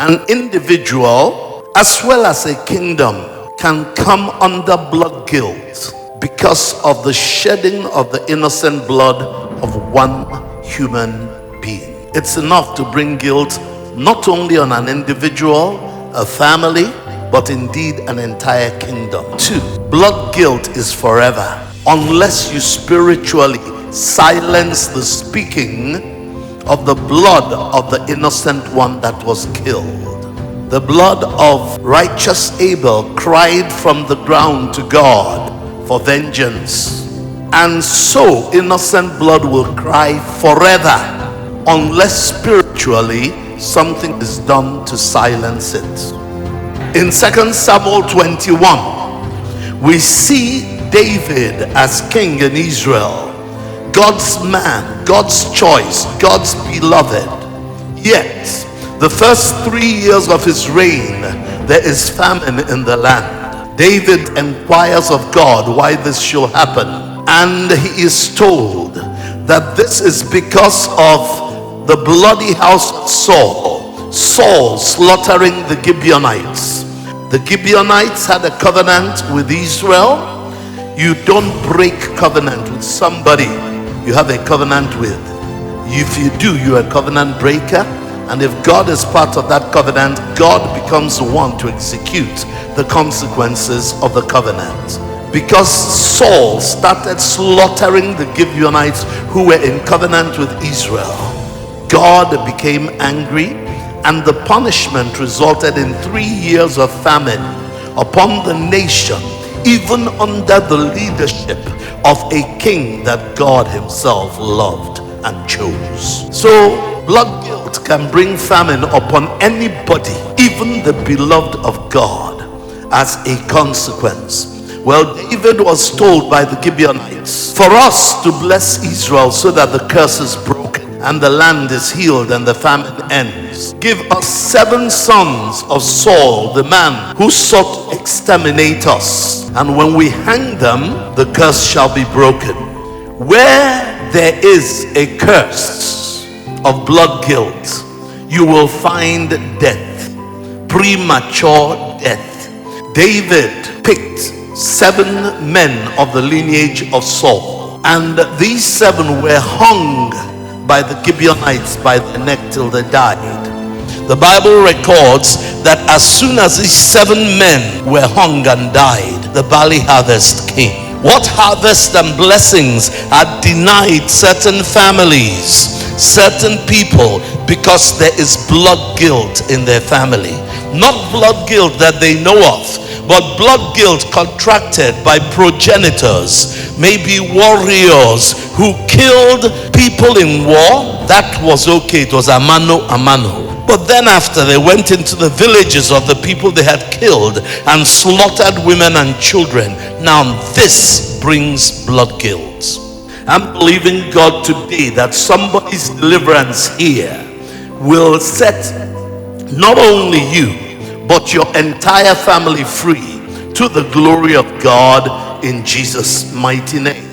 An individual as well as a kingdom can come under blood guilt because of the shedding of the innocent blood of one human being. It's enough to bring guilt not only on an individual, a family, but indeed an entire kingdom. 2. Blood guilt is forever unless you spiritually silence the speaking of the blood of the innocent one that was killed. The blood of righteous Abel cried from the ground to God for vengeance, and so innocent blood will cry forever unless spiritually something is done to silence it. In 2 Samuel 21, we see David as king in Israel, God's man, God's choice, God's beloved. Yet the first 3 years of his reign, there is famine in the land. David inquires of God why this should happen, and he is told that this is because of the bloody house of Saul slaughtering the Gibeonites. The Gibeonites had a covenant with Israel. You don't break covenant with somebody you have a covenant with. If you do, you're a covenant breaker. And if God is part of that covenant, God becomes the one to execute the consequences of the covenant. Because Saul started slaughtering the Gibeonites who were in covenant with Israel, God became angry, and the punishment resulted in 3 years of famine upon the nation, even under the leadership of a king that God himself loved and chose. So blood guilt can bring famine upon anybody, even the beloved of God, as a consequence. Well, David was told by the Gibeonites, for us to bless Israel so that the curse is broken and the land is healed and the famine ends, give us 7 sons of Saul, the man who sought to exterminate us, and when we hang them, the curse shall be broken. Where there is a curse of blood guilt, you will find death, premature death. David picked 7 men of the lineage of Saul, and these 7 were hung by the Gibeonites by the neck till they died. The Bible records that as soon as these 7 men were hung and died, the barley harvest came. What harvest and blessings are denied certain families, certain people, because there is blood guilt in their family. Not blood guilt that they know of, but blood guilt contracted by progenitors, maybe warriors who killed people in war. That was okay, it was a mano a mano. But then after, they went into the villages of the people they had killed and slaughtered women and children. Now this brings blood guilt. I'm believing God today that somebody's deliverance here will set not only you but your entire family free, to the glory of God, in Jesus' mighty name.